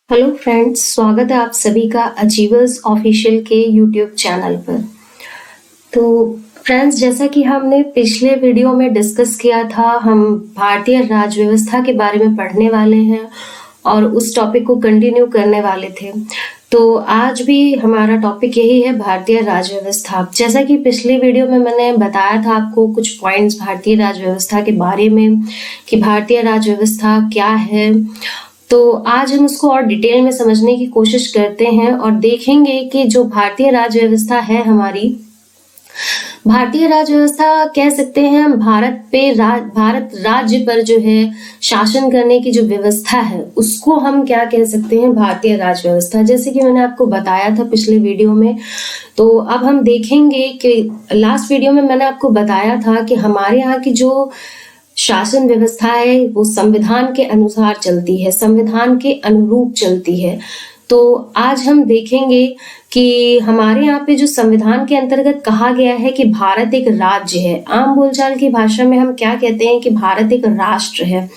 Hello friends, स्वागत है आप सभी का अचीवर्स ऑफिशियल के यूट्यूब चैनल पर। तो फ्रेंड्स, जैसा कि हमने पिछले वीडियो में डिस्कस किया था, हम भारतीय राज्य व्यवस्था के बारे में पढ़ने वाले हैं और उस टॉपिक को कंटिन्यू करने वाले थे। तो आज भी हमारा टॉपिक यही है, भारतीय राज्य व्यवस्था। जैसा कि पिछले वीडियो में मैंने बताया था आपको कुछ पॉइंट्स भारतीय राज्य व्यवस्था के बारे में कि भारतीय राज्य व्यवस्था क्या है। तो आज हम उसको और डिटेल में समझने की कोशिश करते हैं और देखेंगे कि जो भारतीय राज्य व्यवस्था है हमारी, भारतीय राज्य व्यवस्था कह सकते हैं हम भारत राज्य पर जो है शासन करने की जो व्यवस्था है उसको हम क्या कह सकते हैं, भारतीय राज्य व्यवस्था। जैसे कि मैंने आपको बताया था पिछले वीडियो में। तो अब हम देखेंगे कि लास्ट वीडियो में मैंने आपको बताया था कि हमारे यहाँ की जो शासन व्यवस्था है वो संविधान के अनुसार चलती है, संविधान के अनुरूप चलती है। तो आज हम देखेंगे कि हमारे यहाँ पे जो संविधान के अंतर्गत कहा गया है कि भारत एक राज्य है। आम बोलचाल की भाषा में हम क्या कहते हैं कि भारत एक राष्ट्र है,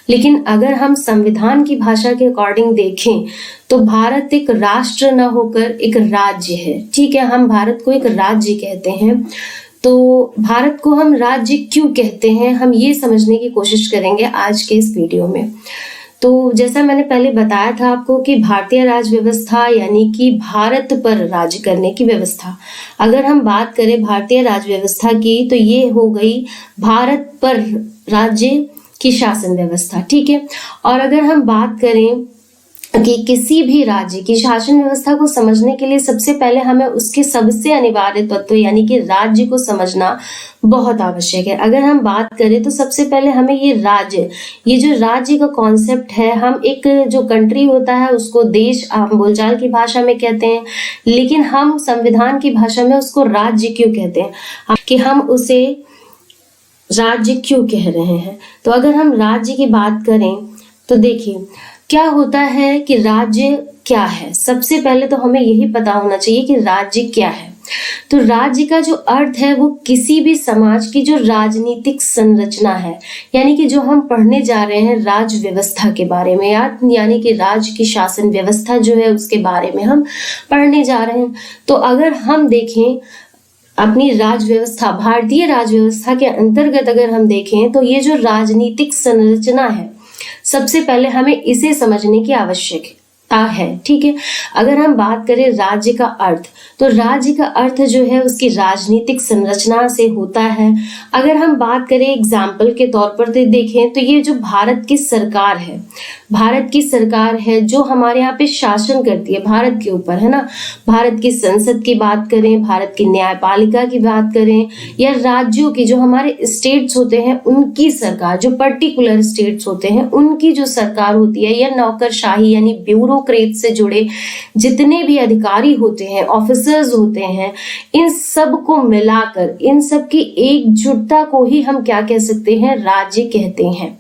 लेकिन अगर हम संविधान की भाषा के अकॉर्डिंग देखें तो भारत एक राष्ट्र न होकर एक राज्य है। ठीक है, हम भारत को एक राज्य कहते हैं। तो भारत को हम राज्य क्यों कहते हैं, हम ये समझने की कोशिश करेंगे आज के इस वीडियो में। तो जैसा मैंने पहले बताया था आपको कि भारतीय राज्य व्यवस्था यानी कि भारत पर राज्य करने की व्यवस्था। अगर हम बात करें भारतीय राज्य व्यवस्था की तो ये हो गई भारत पर राज्य की शासन व्यवस्था। ठीक है, और अगर हम बात करें कि किसी भी राज्य की शासन व्यवस्था को समझने के लिए सबसे पहले हमें उसके सबसे अनिवार्य तत्व यानी कि राज्य को समझना बहुत आवश्यक है। अगर हम बात करें तो सबसे पहले हमें ये जो राज्य का कॉन्सेप्ट है, हम एक जो कंट्री होता है उसको देश हम बोलचाल की भाषा में कहते हैं, लेकिन हम संविधान की भाषा में उसको राज्य क्यों कहते हैं, कि हम उसे राज्य क्यों कह रहे हैं। तो अगर हम राज्य की बात करें तो देखिए क्या होता है कि राज्य क्या है। सबसे पहले तो हमें यही पता होना चाहिए कि राज्य क्या है। तो राज्य का जो अर्थ है वो किसी भी समाज की जो राजनीतिक संरचना है, यानी कि जो हम पढ़ने जा रहे हैं राज्य व्यवस्था के बारे में, यानी कि राज्य की शासन व्यवस्था जो है उसके बारे में हम पढ़ने जा रहे हैं। तो अगर हम देखें अपनी राज्य व्यवस्था, भारतीय राज्य व्यवस्था के अंतर्गत अगर हम देखें तो ये जो राजनीतिक संरचना है, सबसे पहले हमें इसे समझने की आवश्यकता है। ठीक है, अगर हम बात करें राज्य का अर्थ, तो राज्य का अर्थ जो है उसकी राजनीतिक संरचना से होता है। अगर हम बात करें एग्जाम्पल के तौर पर तो देखें तो ये जो भारत की सरकार है, भारत की सरकार है जो हमारे यहाँ पे शासन करती है भारत के ऊपर, है ना। भारत की संसद की बात करें, भारत की न्यायपालिका की बात करें, या राज्यों की जो हमारे स्टेट्स होते हैं उनकी सरकार, जो पर्टिकुलर स्टेट्स होते हैं उनकी जो सरकार होती है, या नौकरशाही यानी ब्यूरोक्रेट से जुड़े जितने भी अधिकारी होते हैं, ऑफिसर्स होते हैं, इन सब को मिलाकर इन सब की एकजुटता को ही हम क्या कह सकते हैं, राज्य कहते हैं।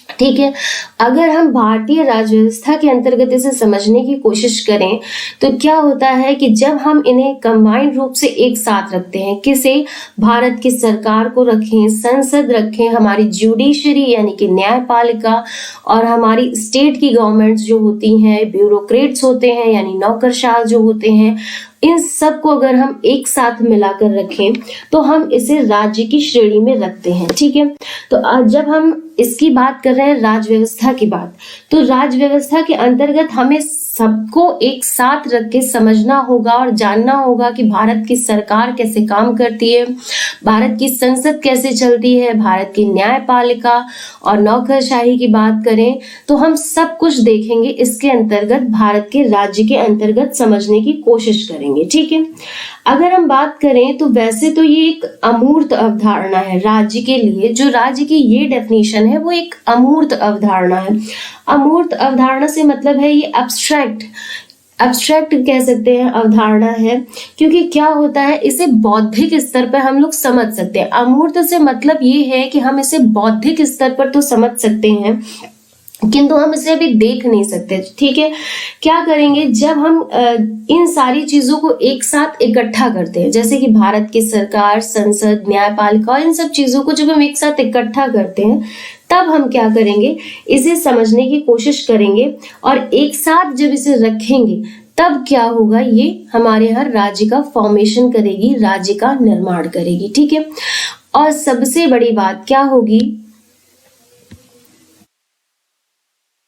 ठीक है, अगर हम भारतीय राज्य व्यवस्था के अंतर्गत इसे समझने की कोशिश करें तो क्या होता है कि जब हम इन्हें कंबाइंड रूप से एक साथ रखते हैं, किसे, भारत की सरकार को रखें, संसद रखें, हमारी जुडिशरी यानी कि न्यायपालिका, और हमारी स्टेट की गवर्नमेंट्स जो होती हैं, ब्यूरोक्रेट्स होते हैं यानी नौकरशाह जो होते हैं, इन सब को अगर हम एक साथ मिलाकर रखें तो हम इसे राज्य की श्रेणी में रखते हैं। ठीक है, तो जब हम इसकी बात कर रहे हैं राज्य व्यवस्था की बात, तो राज्य व्यवस्था के अंतर्गत हमें सबको एक साथ रख के समझना होगा और जानना होगा कि भारत की सरकार कैसे काम करती है, भारत की संसद कैसे चलती है, भारत की न्यायपालिका और नौकरशाही की बात करें तो हम सब कुछ देखेंगे इसके अंतर्गत, भारत के राज्य के अंतर्गत समझने की कोशिश करेंगे। ठीक है, अगर हम बात करें तो वैसे तो ये एक अमूर्त अवधारणा है राज्य के लिए। जो राज्य की ये डेफिनेशन है वो एक अमूर्त अवधारणा है। अमूर्त अवधारणा से मतलब है ये एब्स्ट्रैक्ट कह सकते हैं अवधारणा है, क्योंकि क्या होता है इसे बौद्धिक स्तर पर हम लोग समझ सकते हैं। अमूर्त से मतलब ये है कि हम इसे बौद्धिक स्तर पर तो समझ सकते हैं, किंतु हम इसे अभी देख नहीं सकते। ठीक है, क्या करेंगे जब हम इन सारी चीजों को एक साथ इकट्ठा करते हैं, जैसे कि भारत की सरकार, संसद, न्यायपालिका, इन सब चीजों को जब हम एक साथ इकट्ठा करते हैं, तब हम क्या करेंगे, इसे समझने की कोशिश करेंगे और एक साथ जब इसे रखेंगे तब क्या होगा, ये हमारे यहाँ राज्य का फॉर्मेशन करेगी, राज्य का निर्माण करेगी। ठीक है, और सबसे बड़ी बात क्या होगी,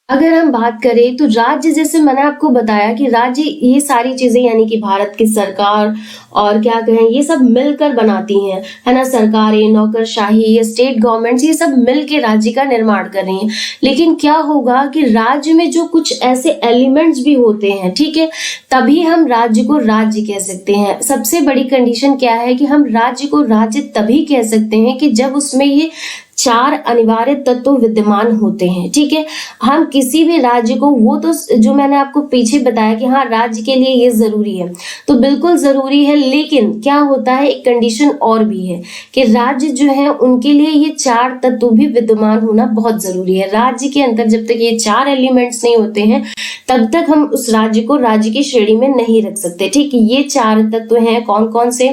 अगर हम बात करें तो राज्य, जैसे मैंने आपको बताया कि राज्य ये सारी चीजें यानी कि भारत की सरकार और क्या कहें ये सब मिलकर बनाती हैं, है ना, सरकारें, नौकरशाही, ये स्टेट गवर्नमेंट्स, ये सब मिलकर राज्य का निर्माण कर रही हैं। लेकिन क्या होगा कि राज्य में जो कुछ ऐसे एलिमेंट्स भी होते हैं, ठीक है, तभी हम राज्य को राज्य कह सकते हैं। सबसे बड़ी कंडीशन क्या है कि हम राज्य को राज्य तभी कह सकते हैं कि जब उसमें ये 4 अनिवार्य तत्व विद्यमान होते हैं। ठीक है, हम किसी भी राज्य को, वो तो जो मैंने आपको पीछे बताया कि हाँ राज्य के लिए ये जरूरी है, तो बिल्कुल जरूरी है, लेकिन क्या होता है, एक कंडीशन और भी है कि राज्य जो है उनके लिए ये 4 तत्व भी विद्यमान होना बहुत जरूरी है। राज्य के अंदर जब तक ये 4 एलिमेंट्स नहीं होते हैं तब तक हम उस राज्य को राज्य की श्रेणी में नहीं रख सकते। ठीक है, ये 4 तत्व हैं कौन कौन से,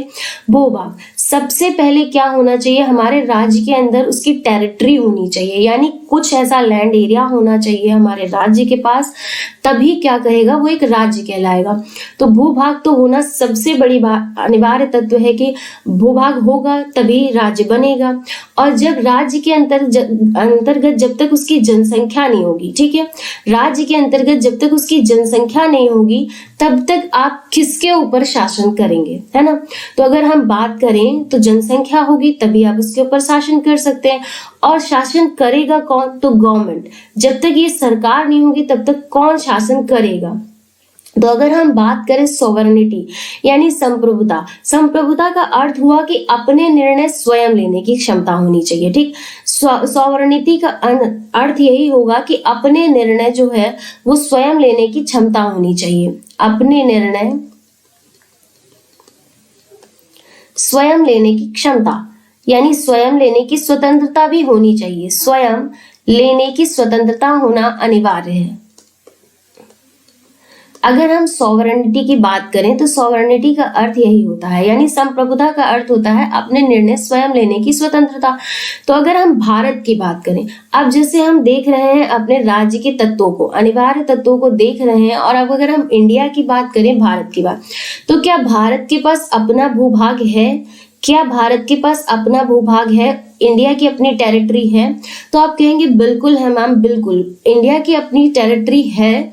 भूभाग। सबसे पहले क्या होना चाहिए, हमारे राज्य के अंदर उसकी टेरिटरी होनी चाहिए, यानी कुछ ऐसा लैंड एरिया होना चाहिए हमारे राज्य के पास, तभी क्या कहेगा, वो एक राज्य कहलाएगा। तो भूभाग तो होना सबसे बड़ी अनिवार्य तत्व है कि भूभाग होगा तभी राज्य बनेगा। और जब राज्य के अंतर्गत जब तक उसकी जनसंख्या नहीं होगी, ठीक है, राज्य के अंतर्गत जब तक उसकी जनसंख्या नहीं होगी तब तक आप किसके ऊपर शासन करेंगे, है ना। तो अगर हम बात करें तो जनसंख्या होगी तभी आप उसके ऊपर शासन कर सकते हैं। और शासन करेगा कौन, तो गवर्नमेंट। जब तक ये सरकार नहीं होगी तब तक कौन शासन करेगा। तो अगर हम बात करें सोवरेनिटी यानी संप्रभुता, संप्रभुता का अर्थ हुआ कि अपने निर्णय स्वयं लेने की क्षमता होनी चाहिए। ठीक, सोवरेनिटी का अर्थ यही होगा कि अपने निर्णय जो है वो स्वयं लेने की क्षमता होनी चाहिए, अपने निर्णय स्वयं लेने की क्षमता, यानी स्वयं लेने की स्वतंत्रता भी होनी चाहिए, स्वयं लेने की स्वतंत्रता होना अनिवार्य है। अगर हम सॉवरेनिटी की बात करें तो सॉवरेनिटी का अर्थ यही होता है, यानी संप्रभुता का अर्थ होता है अपने निर्णय स्वयं लेने की स्वतंत्रता। तो अगर हम भारत की बात करें, अब जैसे हम देख रहे हैं अपने राज्य के तत्वों को, अनिवार्य तत्वों को देख रहे हैं, और अब अगर हम इंडिया की बात करें, भारत की बात, तो क्या भारत के पास अपना भूभाग है, क्या भारत के पास अपना भूभाग है, इंडिया की अपनी टेरिटरी है। तो आप कहेंगे बिल्कुल है मैम, बिल्कुल इंडिया की अपनी टेरिटरी है,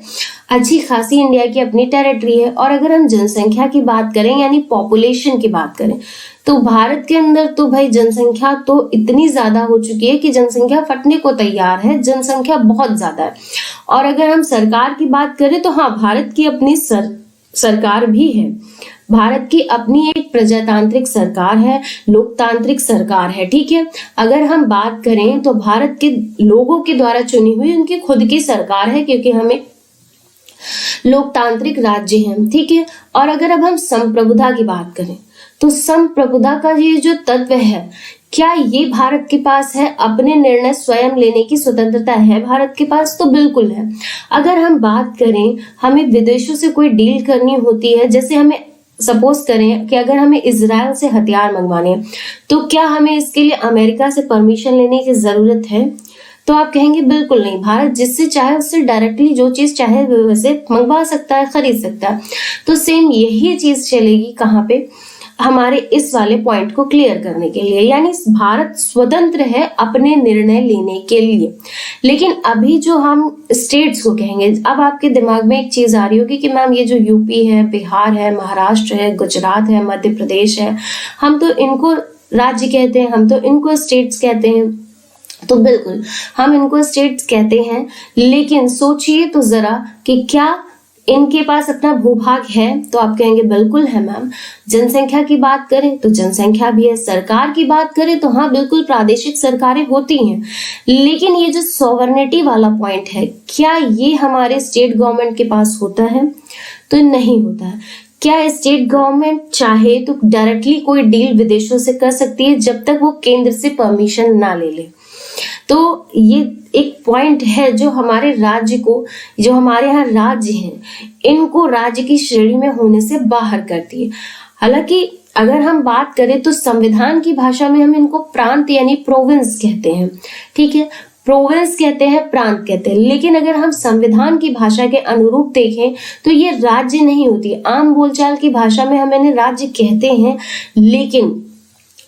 अच्छी खासी इंडिया की अपनी टेरिटरी है। और अगर हम जनसंख्या की बात करें यानी पॉपुलेशन की बात करें, तो भारत के अंदर तो भाई जनसंख्या तो इतनी ज्यादा हो चुकी है कि जनसंख्या फटने को तैयार है, जनसंख्या बहुत ज्यादा है। और अगर हम सरकार की बात करें तो हाँ, भारत की अपनी सरकार भी है, भारत की अपनी एक प्रजातांत्रिक सरकार है, लोकतांत्रिक सरकार है। ठीक है, अगर हम बात करें तो भारत के लोगों के द्वारा चुनी हुई उनकी खुद की सरकार है, क्योंकि हमें लोकतांत्रिक राज्य है। ठीक है, और अगर अब हम संप्रभुता की बात करें तो संप्रभुता का ये जो तत्व है, क्या ये भारत के पास है, अपने निर्णय स्वयं लेने की स्वतंत्रता है भारत के पास, तो बिल्कुल है। अगर हम बात करें, हमें विदेशों से कोई डील करनी होती है, जैसे हमें सपोज करें कि अगर हमें इजराइल से हथियार मंगवाने हैं, तो क्या हमें इसके लिए अमेरिका से परमिशन लेने की जरूरत है। तो आप कहेंगे बिल्कुल नहीं, भारत जिससे चाहे उससे डायरेक्टली जो चीज चाहे वैसे मंगवा सकता है, खरीद सकता है। तो सेम यही चीज चलेगी कहाँ पे, हमारे इस वाले पॉइंट को क्लियर करने के लिए, यानी भारत स्वतंत्र है अपने निर्णय लेने के लिए। लेकिन अभी जो हम स्टेट्स को कहेंगे, अब आपके दिमाग में एक चीज आ रही होगी कि मैम ये जो यूपी है, बिहार है, महाराष्ट्र है, गुजरात है, मध्य प्रदेश है, हम तो इनको राज्य कहते हैं, हम तो इनको स्टेट्स कहते हैं। तो बिल्कुल हम इनको स्टेट्स कहते हैं, लेकिन सोचिए तो जरा कि क्या इनके पास अपना भूभाग है। तो आप कहेंगे बिल्कुल है मैम। जनसंख्या की बात करें तो जनसंख्या भी है, सरकार की बात करें तो हाँ बिल्कुल प्रादेशिक सरकारें होती हैं। लेकिन ये जो सॉवरेनिटी वाला पॉइंट है, क्या ये हमारे स्टेट गवर्नमेंट के पास होता है, तो नहीं होता है। क्या स्टेट गवर्नमेंट चाहे तो डायरेक्टली कोई डील विदेशों से कर सकती है, जब तक वो केंद्र से परमिशन ना ले ले। तो ये एक पॉइंट है जो हमारे राज्य को, जो हमारे यहाँ राज्य हैं, इनको राज्य की श्रेणी में होने से बाहर करती है। हालांकि अगर हम बात करें तो संविधान की भाषा में हम इनको प्रांत यानी प्रोविंस कहते हैं, ठीक है, प्रोविंस कहते हैं, प्रांत कहते हैं। लेकिन अगर हम संविधान की भाषा के अनुरूप देखें तो ये राज्य नहीं होती। आम बोलचाल की भाषा में हम इन्हें राज्य कहते हैं, लेकिन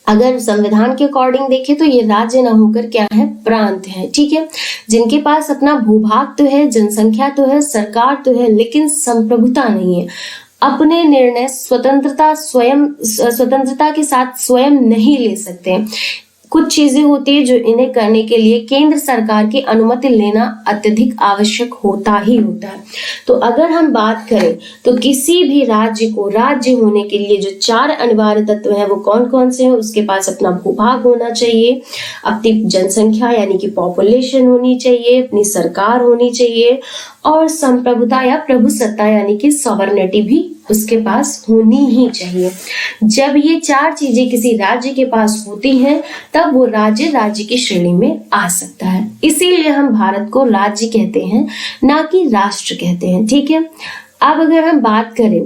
अगर संविधान के अकॉर्डिंग देखें तो ये राज्य ना होकर क्या है, प्रांत है, ठीक है, जिनके पास अपना भूभाग तो है, जनसंख्या तो है, सरकार तो है, लेकिन संप्रभुता नहीं है। अपने निर्णय स्वतंत्रता के साथ स्वयं नहीं ले सकते। कुछ चीजें होती है जो इन्हें करने के लिए केंद्र सरकार की अनुमति लेना अत्यधिक आवश्यक होता ही होता है। तो अगर हम बात करें तो किसी भी राज्य को राज्य होने के लिए जो 4 अनिवार्य तत्व हैं वो कौन कौन से हैं? उसके पास अपना भूभाग होना चाहिए, अपनी जनसंख्या यानी कि पॉपुलेशन होनी चाहिए, अपनी सरकार होनी चाहिए और संप्रभुता या प्रभुसत्ता यानी कि सॉवरेनिटी भी उसके पास होनी ही चाहिए। जब ये 4 चीजें किसी राज्य के पास होती हैं तब वो राज्य की श्रेणी में आ सकता है। इसीलिए हम भारत को राज्य कहते हैं, ना कि राष्ट्र कहते हैं, ठीक है। अब अगर हम बात करें,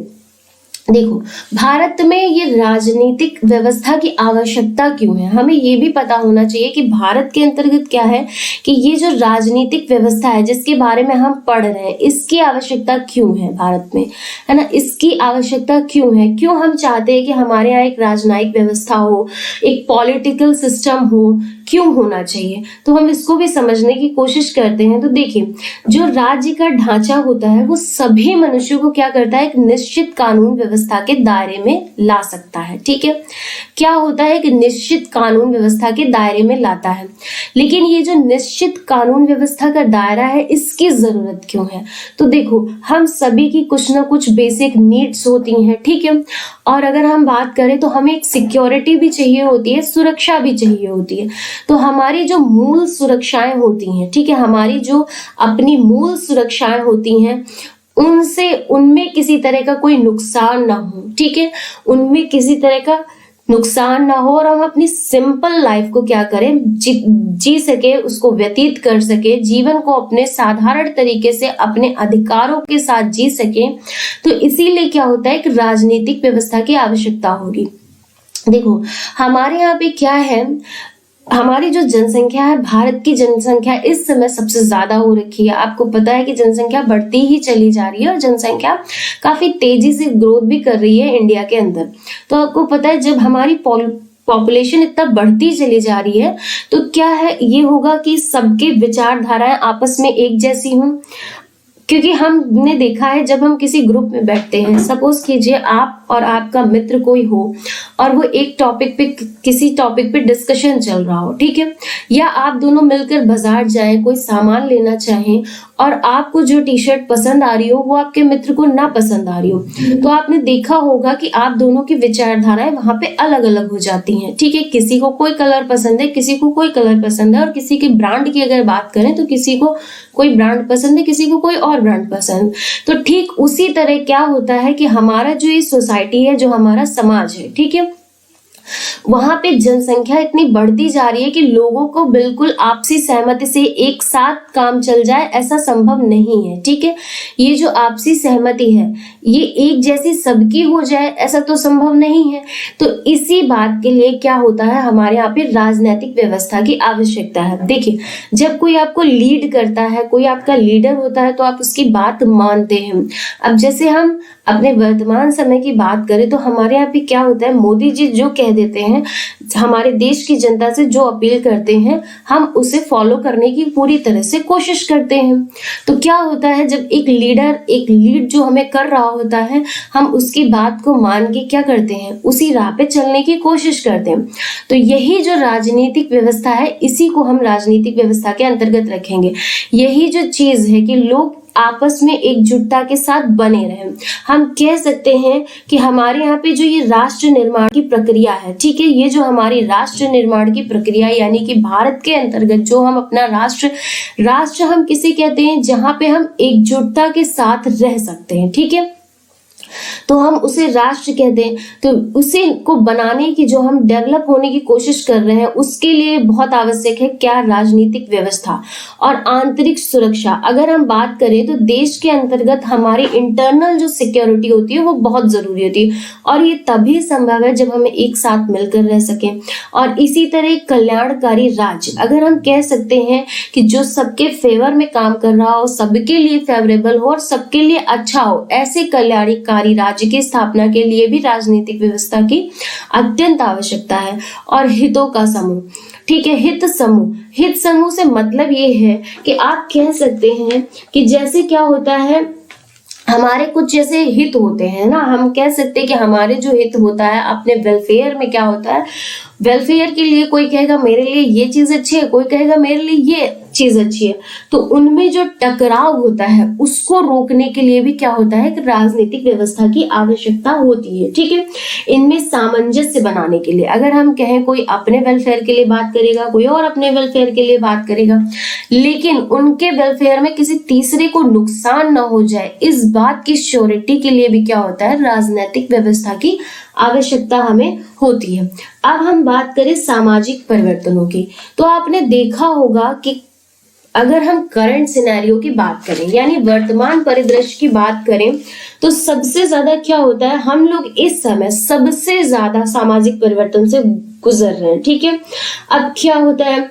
देखो भारत में ये राजनीतिक व्यवस्था की आवश्यकता क्यों है, हमें ये भी पता होना चाहिए कि भारत के अंतर्गत क्या है कि ये जो राजनीतिक व्यवस्था है जिसके बारे में हम पढ़ रहे हैं, इसकी आवश्यकता क्यों है भारत में, है ना, इसकी आवश्यकता क्यों है, क्यों हम चाहते हैं कि हमारे यहाँ एक राजनयिक व्यवस्था हो, एक पॉलिटिकल सिस्टम हो, क्यों होना चाहिए। तो हम इसको भी समझने की कोशिश करते हैं। तो देखिए, जो राज्य का ढांचा होता है वो सभी मनुष्यों को क्या करता है, एक निश्चित कानून व्यवस्था के दायरे में ला सकता है, ठीक है। क्या होता है कि निश्चित कानून व्यवस्था के दायरे में लाता है, लेकिन ये जो निश्चित कानून व्यवस्था का दायरा है इसकी जरूरत क्यों है? तो देखो, हम सभी की कुछ ना कुछ बेसिक नीड्स होती हैं, ठीक है, और अगर हम बात करें तो हमें एक सिक्योरिटी भी चाहिए होती है, सुरक्षा भी चाहिए होती है। तो हमारी जो मूल सुरक्षाएं होती हैं, ठीक है, हमारी जो अपनी मूल सुरक्षाएं होती हैं उनमें किसी तरह का कोई नुकसान ना हो, ठीक है, उनमें किसी तरह का नुकसान ना हो और हम अपनी सिंपल लाइफ को क्या करें, जी सके, उसको व्यतीत कर सके, जीवन को अपने साधारण तरीके से अपने अधिकारों के साथ जी सके। तो इसीलिए क्या होता है, एक राजनीतिक व्यवस्था की आवश्यकता होगी। देखो हमारे यहाँ पे क्या है, हमारी जो जनसंख्या है, भारत की जनसंख्या इस समय सबसे ज्यादा हो रखी है। आपको पता है कि जनसंख्या बढ़ती ही चली जा रही है और जनसंख्या काफी तेजी से ग्रोथ भी कर रही है इंडिया के अंदर। तो आपको पता है जब हमारी पॉपुलेशन इतना बढ़ती चली जा रही है तो क्या है, ये होगा कि सबके विचारधाराएं आपस में एक जैसी हों। क्योंकि हमने देखा है जब हम किसी ग्रुप में बैठते हैं, सपोज कीजिए आप और आपका मित्र कोई हो और वो एक टॉपिक पे, किसी टॉपिक पे डिस्कशन चल रहा हो, ठीक है, या आप दोनों मिलकर बाजार जाएं, कोई सामान लेना चाहें और आपको जो टी शर्ट पसंद आ रही हो वो आपके मित्र को ना पसंद आ रही हो, तो आपने देखा होगा कि आप दोनों की विचारधाराएं वहां पे अलग अलग हो जाती हैं, ठीक है। किसी को कोई कलर पसंद है, किसी को कोई कलर पसंद है, और किसी के ब्रांड की अगर बात करें तो किसी को कोई ब्रांड पसंद है, किसी को कोई और ब्रांड पसंद। तो ठीक उसी तरह क्या होता है कि हमारा जो ये सोसाइटी है, जो हमारा समाज है, ठीक है, वहां पे जनसंख्या इतनी बढ़ती जा रही है कि लोगों को बिल्कुल आपसी सहमति से एक साथ काम चल जाए ऐसा संभव नहीं है, ठीक है। ये जो आपसी सहमति है ये एक जैसी सबकी हो जाए ऐसा तो संभव नहीं है। तो इसी बात के लिए क्या होता है, हमारे यहाँ पे राजनीतिक व्यवस्था की आवश्यकता है। देखिए, जब कोई आपको लीड करता है, कोई आपका लीडर होता है तो आप उसकी बात मानते हैं। अब जैसे हम अपने वर्तमान समय की बात करें तो हमारे यहाँ पे क्या होता है, मोदी जी जो कह देते हैं, हमारे देश की जनता से जो अपील करते हैं, हम उसे फॉलो करने की पूरी तरह से कोशिश करते हैं। तो क्या होता है, जब एक लीडर एक लीड जो हमें कर रहा होता है, हम उसकी बात को मान के क्या करते हैं, उसी राह पे चलने की कोशिश करते हैं। तो यही जो राजनीतिक व्यवस्था है, इसी को हम राजनीतिक व्यवस्था के अंतर्गत रखेंगे। यही जो चीज है कि लोग आपस में एकजुटता के साथ बने रहें। हम कह सकते हैं कि हमारे यहाँ पे जो ये राष्ट्र निर्माण की प्रक्रिया है, ठीक है, ये जो हमारी राष्ट्र निर्माण की प्रक्रिया यानी कि भारत के अंतर्गत जो हम अपना राष्ट्र हम किसे कहते हैं, जहां पे हम एकजुटता के साथ रह सकते हैं, ठीक है। तो हम उसे राष्ट्र कहते हैं। तो उसे को बनाने की, जो हम डेवलप होने की कोशिश कर रहे हैं, उसके लिए बहुत आवश्यक है क्या? राजनीतिक व्यवस्था और आंतरिक सुरक्षा। अगर हम बात करें तो देश के अंतर्गत हमारी इंटरनल जो सिक्योरिटी होती है वो बहुत जरूरी होती है, और ये तभी संभव है जब हम एक साथ मिलकर रह सकें। और इसी तरह कल्याणकारी राज्य, अगर हम कह सकते हैं कि जो सबके फेवर में काम कर रहा हो, सबके लिए फेवरेबल हो और सबके लिए अच्छा हो, ऐसे कल्याणकारी राज्य की स्थापना के लिए भी राजनीतिक व्यवस्था की अत्यंत आवश्यकता है। और हितों का समूह, ठीक है, हित समूह। हित समूह से मतलब ये है कि आप कह सकते हैं कि जैसे क्या होता है, हमारे कुछ जैसे हित होते हैं ना, हम कह सकते हैं कि हमारे जो हित होता है अपने वेलफेयर में क्या होता है, वेलफेयर के लिए कोई कहेगा मेरे लिए ये चीज अच्छी है, कोई कहेगा मेरे लिए ये चीज अच्छी है, तो उनमें जो टकराव होता है उसको रोकने के लिए भी क्या होता है कि राजनीतिक व्यवस्था की आवश्यकता होती है। ठीक है, इनमें सामंजस्य बनाने के लिए, अगर हम कहें कोई अपने वेलफेयर के लिए बात करेगा, कोई और अपने वेलफेयर के लिए बात करेगा, लेकिन उनके वेलफेयर में किसी तीसरे को नुकसान ना हो जाए, इस बात की श्योरिटी के लिए भी क्या होता है, राजनीतिक व्यवस्था की आवश्यकता हमें होती है। अब हम बात करें सामाजिक परिवर्तनों की, तो आपने देखा होगा कि अगर हम करंट सिनेरियो की बात करें, यानी वर्तमान परिदृश्य की बात करें, तो सबसे ज्यादा क्या होता है, हम लोग इस समय सबसे ज्यादा सामाजिक परिवर्तन से गुजर रहे हैं। ठीक है, अब क्या होता है,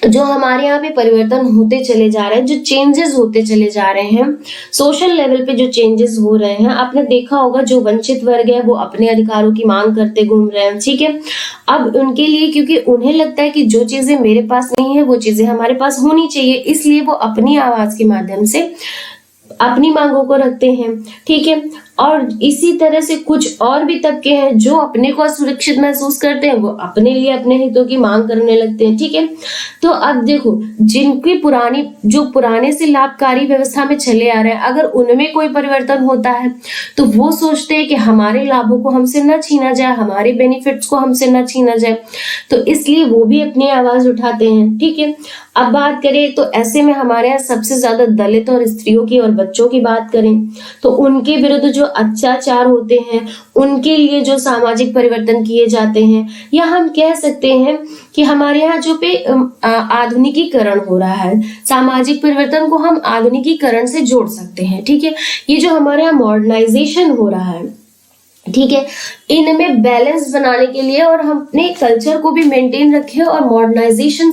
जो हमारे यहाँ पे परिवर्तन होते चले जा रहे हैं, जो चेंजेस होते चले जा रहे हैं, सोशल लेवल पे जो चेंजेस हो रहे हैं, आपने देखा होगा जो वंचित वर्ग है वो अपने अधिकारों की मांग करते घूम रहे हैं। ठीक है, अब उनके लिए, क्योंकि उन्हें लगता है कि जो चीजें मेरे पास नहीं है वो चीजें हमारे पास होनी चाहिए, इसलिए वो अपनी आवाज के माध्यम से अपनी मांगों को रखते हैं। ठीक है, और इसी तरह से कुछ और भी तबके हैं जो अपने को असुरक्षित महसूस करते हैं, वो अपने लिए अपने हितों की मांग करने लगते हैं। ठीक है, तो अब देखो, जिनकी पुरानी, जो पुराने से लाभकारी व्यवस्था में चले आ रहे हैं, अगर उनमें कोई परिवर्तन होता है तो वो सोचते हैं कि हमारे लाभों को हमसे न छीना जाए, हमारे बेनिफिट्स को हमसे न छीना जाए, तो इसलिए वो भी अपनी आवाज उठाते हैं। ठीक है, अब बात करें तो ऐसे में हमारे यहाँ सबसे ज्यादा दलित और स्त्रियों की और बच्चों की बात करें तो उनके विरुद्ध जो अत्याचार होते हैं, उनके लिए जो सामाजिक परिवर्तन किए जाते हैं, या हम कह सकते हैं कि हमारे यहाँ जो पे आधुनिकीकरण हो रहा है, सामाजिक परिवर्तन को हम आधुनिकीकरण से जोड़ सकते हैं। ठीक है, ये जो हमारे यहाँ मॉडर्नाइजेशन हो रहा है, ठीक है, इनमें बैलेंस बनाने के लिए, और हम अपने कल्चर को भी मेंटेन रखें और मॉडर्नाइजेशन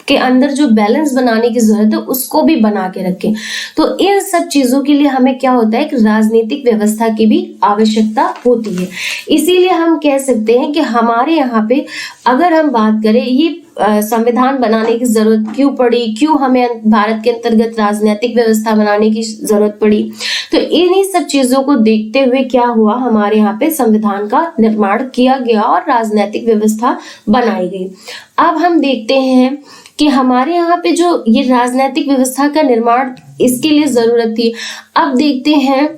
के अंदर जो बैलेंस बनाने की जरूरत है उसको भी बना के रखें, तो इन सब चीजों के लिए हमें क्या होता है कि राजनीतिक व्यवस्था की भी आवश्यकता होती है। इसीलिए हम कह सकते हैं कि हमारे यहाँ पे अगर हम बात करें, ये संविधान बनाने की जरूरत क्यों पड़ी, क्यों हमें भारत के अंतर्गत राजनीतिक व्यवस्था बनाने की जरूरत पड़ी, तो इन्हीं सब चीजों को देखते हुए क्या हुआ, हमारे यहाँ पे संविधान का निर्माण किया गया और राजनीतिक व्यवस्था बनाई गई। अब हम देखते हैं कि हमारे यहाँ पे जो ये राजनीतिक व्यवस्था का निर्माण, इसके लिए जरूरत थी। अब देखते हैं,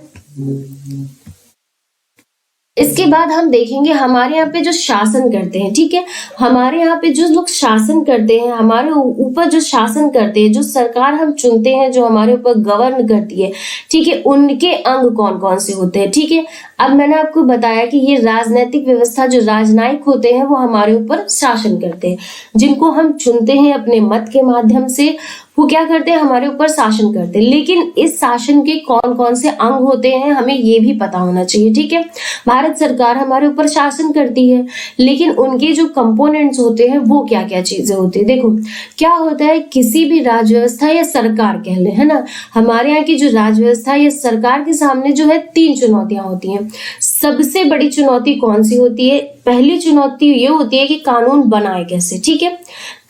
इसके बाद हम देखेंगे हमारे यहाँ पे जो शासन करते हैं, ठीक है, हमारे यहाँ पे जो लोग शासन करते हैं, हमारे ऊपर जो शासन करते हैं, जो सरकार हम चुनते हैं, जो हमारे ऊपर गवर्न करती है, ठीक है, उनके अंग कौन कौन से होते हैं। ठीक है, अब मैंने आपको बताया कि ये राजनीतिक व्यवस्था, जो राजनायिक होते हैं वो हमारे ऊपर शासन करते हैं, जिनको हम चुनते हैं अपने मत के माध्यम से, वो क्या करते हैं, हमारे ऊपर शासन करते हैं। लेकिन इस शासन के कौन कौन से अंग होते हैं हमें ये भी पता होना चाहिए। ठीक है, भारत सरकार हमारे ऊपर शासन करती है, लेकिन उनके जो कंपोनेंट्स होते हैं वो क्या क्या चीजें होती है। देखो क्या होता है, किसी भी राज्य व्यवस्था या सरकार कह ले, है ना, हमारे यहाँ की जो राज्य व्यवस्था या सरकार के सामने जो है 3 चुनौतियां होती हैं। सबसे बड़ी चुनौती कौन सी होती है, पहली चुनौती ये होती है कि कानून बनाए कैसे। ठीक है,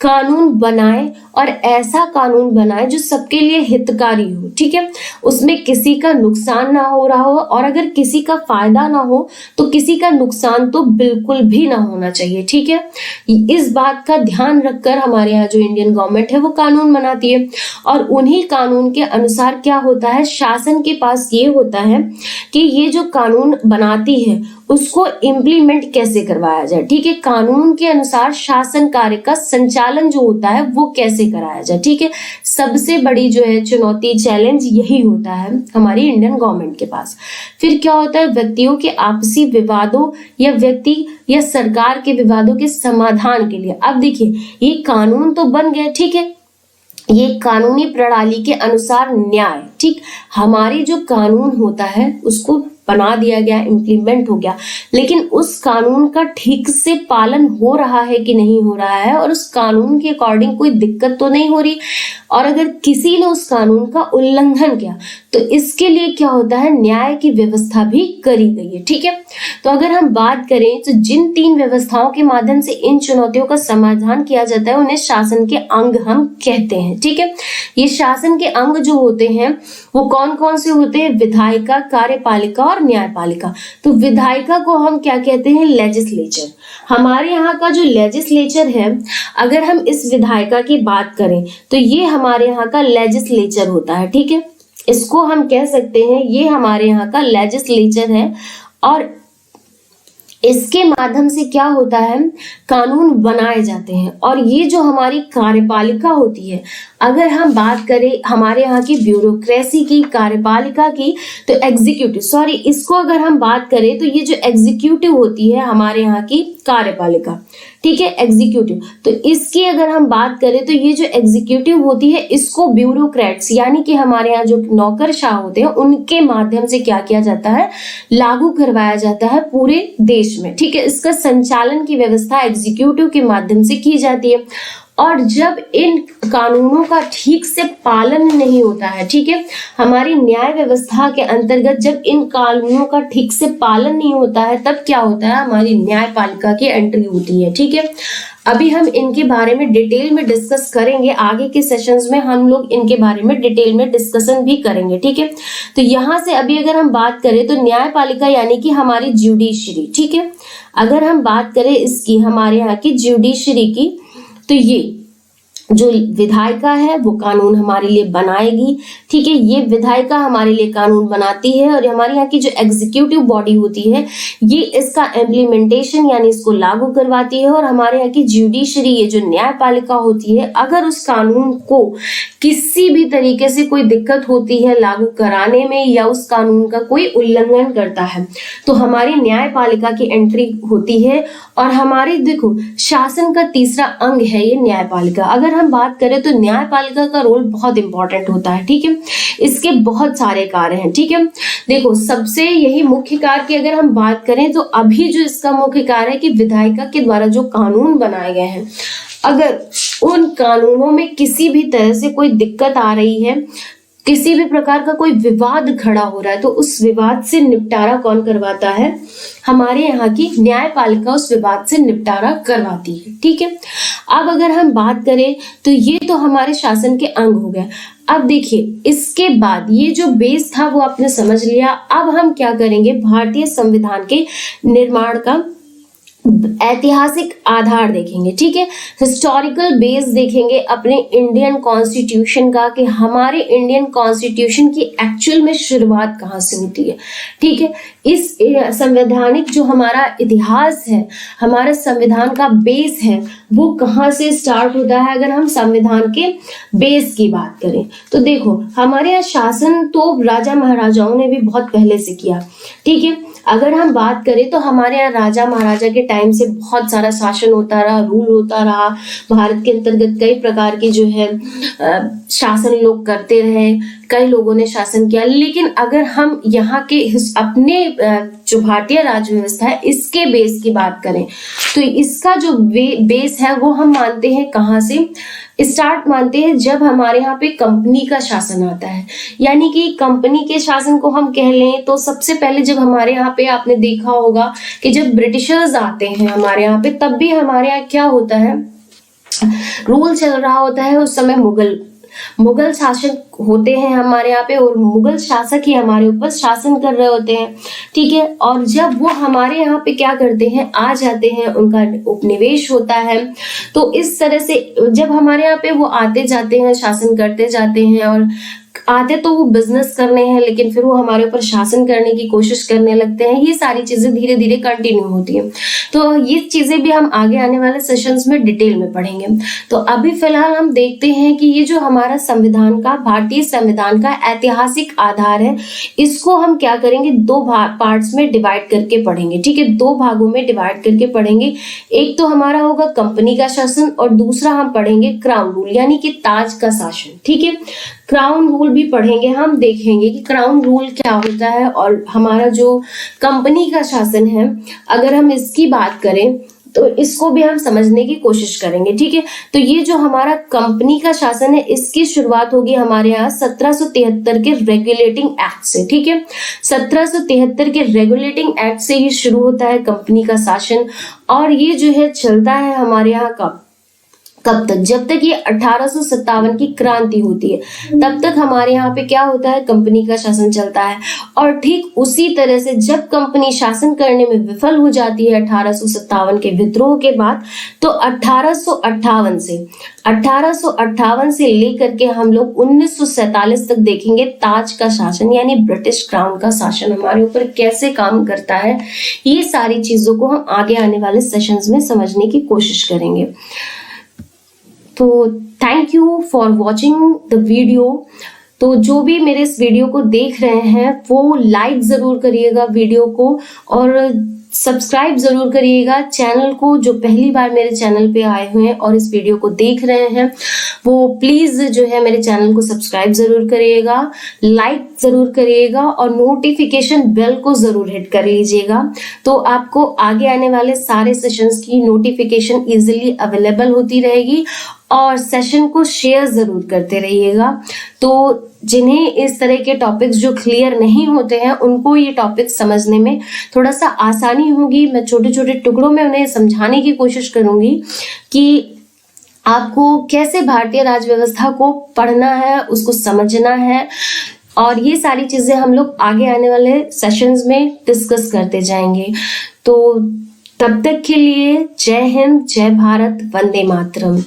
कानून बनाए और ऐसा कानून बनाए जो सबके लिए हितकारी हो। ठीक है, उसमें किसी का नुकसान ना हो रहा हो, और अगर किसी का फायदा ना हो तो किसी का नुकसान तो बिल्कुल भी ना होना चाहिए। ठीक है, इस बात का ध्यान रखकर हमारे यहाँ जो इंडियन गवर्नमेंट है वो कानून बनाती है, और उन्हीं कानून के अनुसार क्या होता है, शासन के पास ये होता है कि ये जो कानून बनाती है उसको इम्प्लीमेंट कैसे करवाया जाए। ठीक है, कानून के अनुसार शासन कार्य का संचालन जो होता है वो कैसे कैसे कराया जाए। ठीक है, सबसे बड़ी जो है चुनौती, चैलेंज यही होता है हमारी इंडियन गवर्नमेंट के पास। फिर क्या होता है, व्यक्तियों के आपसी विवादों या व्यक्ति या सरकार के विवादों के समाधान के लिए। अब देखिए, ये कानून तो बन गया, ठीक है, ये कानूनी प्रणाली के अनुसार न्याय, ठीक, हमारी जो कानून होता है उसको बना दिया गया, इम्प्लीमेंट हो गया, लेकिन उस कानून का ठीक से पालन हो रहा है कि नहीं हो रहा है, और उस कानून के अकॉर्डिंग कोई दिक्कत तो नहीं हो रही, और अगर किसी ने उस कानून का उल्लंघन किया तो इसके लिए क्या होता है, न्याय की व्यवस्था भी करी गई है। ठीक है, तो अगर हम बात करें तो जिन 3 व्यवस्थाओं के माध्यम से इन चुनौतियों का समाधान किया जाता है उन्हें शासन के अंग हम कहते हैं। ठीक है, ये शासन के अंग जो होते हैं वो कौन कौन से होते हैं, विधायिका, कार्यपालिका और न्यायपालिका। तो विधायिका को हम क्या कहते हैं, लेजिस्लेचर। हमारे यहाँ का जो लेजिस्लेचर है, अगर हम इस विधायिका की बात करें तो ये हमारे यहाँ का लेजिस्लेचर होता है। ठीक है, इसको हम कह सकते हैं ये हमारे यहाँ का लेजिस्लेचर है, और इसके माध्यम से क्या होता है, कानून बनाए जाते हैं। और ये जो हमारी कार्यपालिका होती है, अगर हम बात करें हमारे यहाँ की ब्यूरोक्रेसी की, कार्यपालिका की, तो एग्जीक्यूटिव, सॉरी, इसको अगर हम बात करें तो ये जो एग्जीक्यूटिव होती है हमारे यहाँ की कार्यपालिका, ठीक है, एग्जीक्यूटिव, तो इसकी अगर हम बात करें तो ये जो एग्जीक्यूटिव होती है इसको ब्यूरोक्रेट्स यानी कि हमारे यहाँ जो नौकरशाह होते हैं उनके माध्यम से क्या किया जाता है, लागू करवाया जाता है पूरे देश में। ठीक है, इसका संचालन की व्यवस्था एग्जीक्यूटिव के माध्यम से की जाती है। और जब इन कानूनों का ठीक से पालन नहीं होता है, ठीक है, हमारी न्याय व्यवस्था के अंतर्गत जब इन कानूनों का ठीक से पालन नहीं होता है तब क्या होता है, हमारी न्यायपालिका की एंट्री होती है। ठीक है, अभी हम इनके बारे में डिटेल में डिस्कस करेंगे, आगे के सेशंस में हम लोग इनके बारे में डिटेल में डिस्कशन भी करेंगे। ठीक है, तो यहाँ से अभी अगर हम बात करें तो न्यायपालिका यानी कि हमारी ज्यूडिशरी, ठीक है, अगर हम बात करें इसकी हमारे यहाँ की ज्यूडिशरी की, तो ये जो विधायिका है वो कानून हमारे लिए बनाएगी। ठीक है, ये विधायिका हमारे लिए कानून बनाती है, और हमारे यहाँ की जो एग्जीक्यूटिव बॉडी होती है ये इसका इम्प्लीमेंटेशन यानी इसको लागू करवाती है। और हमारे यहाँ की ज्यूडिशरी, ये जो न्यायपालिका होती है, अगर उस कानून को किसी भी तरीके से कोई दिक्कत होती है लागू कराने में या उस कानून का कोई उल्लंघन करता है तो हमारी न्यायपालिका की एंट्री होती है। और हमारे देखो शासन का तीसरा अंग है ये न्यायपालिका। अगर हम बात करें तो न्यायपालिका का रोल बहुत इंपॉर्टेंट होता है। ठीक है, इसके बहुत सारे कार्य हैं। ठीक है, देखो सबसे यही मुख्य कार्य की अगर हम बात करें तो अभी जो इसका मुख्य कार्य है कि विधायिका के द्वारा जो कानून बनाए गए हैं, अगर उन कानूनों में किसी भी तरह से कोई दिक्कत आ रही है, किसी भी प्रकार का कोई विवाद खड़ा हो रहा है, तो उस विवाद से निपटारा कौन करवाता है, हमारे यहाँ की न्यायपालिका उस विवाद से निपटारा करवाती है। ठीक है, अब अगर हम बात करें तो ये तो हमारे शासन के अंग हो गए। अब देखिए इसके बाद ये जो बेस था वो आपने समझ लिया। अब हम क्या करेंगे, भारतीय संविधान के निर्माण का ऐतिहासिक आधार देखेंगे। ठीक है, हिस्टोरिकल बेस देखेंगे अपने इंडियन कॉन्स्टिट्यूशन का, कि हमारे इंडियन कॉन्स्टिट्यूशन की एक्चुअल में शुरुआत कहाँ से होती है। ठीक है, इस संवैधानिक जो हमारा इतिहास है, हमारे संविधान का बेस है, वो कहाँ से स्टार्ट होता है। अगर हम संविधान के बेस की बात करें तो देखो हमारे यहाँ शासन तो राजा महाराजाओं ने भी बहुत पहले से किया। ठीक है, अगर हम बात करें तो हमारे यहाँ राजा महाराजा के टाइम से बहुत सारा शासन होता रहा, रूल होता रहा। भारत के अंतर्गत कई प्रकार के जो है शासन लोग करते रहे, कई लोगों ने शासन किया। लेकिन अगर हम यहाँ के अपने जो भारतीय राज्य व्यवस्था है इसके बेस की बात करें तो इसका जो बेस है वो हम मानते हैं कहाँ से स्टार्ट मानते हैं, जब हमारे यहाँ पे कंपनी का शासन आता है। यानी कि कंपनी के शासन को हम कह लें तो सबसे पहले जब हमारे यहाँ पे आपने देखा होगा कि जब ब्रिटिशर्स आते हैं हमारे यहाँ पे, तब भी हमारे यहाँ क्या होता है, रूल चल रहा होता है उस समय मुगल शासक होते हैं हमारे यहाँ पे, और मुगल शासक ही हमारे ऊपर शासन कर रहे होते हैं। ठीक है, और जब वो हमारे यहाँ पे क्या करते हैं, आ जाते हैं, उनका उपनिवेश होता है, तो इस तरह से जब हमारे यहाँ पे वो आते जाते हैं, शासन करते जाते हैं, और आते तो वो बिजनेस करने हैं, लेकिन फिर वो हमारे ऊपर शासन करने की कोशिश करने लगते हैं। ये सारी चीजें धीरे धीरे कंटिन्यू होती है। तो ये चीजें भी हम आगे आने वाले सेशंस में डिटेल में पढ़ेंगे। तो अभी फिलहाल हम देखते हैं कि ये जो हमारा संविधान का, भारतीय संविधान का ऐतिहासिक आधार है, इसको हम क्या करेंगे, दो पार्ट्स में डिवाइड करके पढ़ेंगे। ठीक है, दो भागों में डिवाइड करके पढ़ेंगे। एक तो हमारा होगा कंपनी का शासन और दूसरा हम पढ़ेंगे क्राउन रूल, यानी कि ताज का शासन। ठीक है, क्राउन रूल भी पढ़ेंगे। हम देखेंगे कि क्राउन रूल क्या होता है और हमारा जो कंपनी का शासन है, अगर हम इसकी बात करें तो इसको भी हम समझने की कोशिश करेंगे। ठीक है, तो ये जो हमारा कंपनी का शासन है, इसकी शुरुआत होगी हमारे यहाँ 1773 के रेगुलेटिंग एक्ट से। ठीक है, 1773 के रेगुलेटिंग एक्ट से ही शुरू होता है कंपनी का शासन, और ये जो है चलता है हमारे यहाँ कब तक, जब तक ये 1857 की क्रांति होती है, तब तक हमारे यहाँ पे क्या होता है, कंपनी का शासन चलता है। और ठीक उसी तरह से जब कंपनी शासन करने में विफल हो जाती है 1857 के विद्रोह के बाद, तो 1858 से लेकर के हम लोग 1947 तक देखेंगे ताज का शासन, यानी ब्रिटिश क्राउन का शासन हमारे ऊपर कैसे काम करता है। ये सारी चीजों को हम आगे आने वाले सेशंस में समझने की कोशिश करेंगे। तो thank you for watching the video. तो जो भी मेरे इस वीडियो को देख रहे हैं वो लाइक जरूर करिएगा वीडियो को, और सब्सक्राइब जरूर करिएगा चैनल को। जो पहली बार मेरे चैनल पे आए हुए हैं और इस वीडियो को देख रहे हैं, वो प्लीज जो है मेरे चैनल को सब्सक्राइब जरूर करिएगा, लाइक जरूर करिएगा और नोटिफिकेशन बेल को जरूर हिट कर लीजिएगा। तो आपको आगे आने वाले सारे सेशंस की नोटिफिकेशन इजीली अवेलेबल होती रहेगी, और सेशन को शेयर जरूर करते रहिएगा। तो जिन्हें इस तरह के टॉपिक्स जो क्लियर नहीं होते हैं, उनको ये टॉपिक समझने में थोड़ा सा आसानी होगी। मैं छोटे छोटे टुकड़ों में उन्हें समझाने की कोशिश करूंगी कि आपको कैसे भारतीय राज व्यवस्था को पढ़ना है, उसको समझना है, और ये सारी चीजें हम लोग आगे आने वाले सेशंस में डिस्कस करते जाएंगे। तो तब तक के लिए जय हिंद, जय भारत, वंदे मातरम।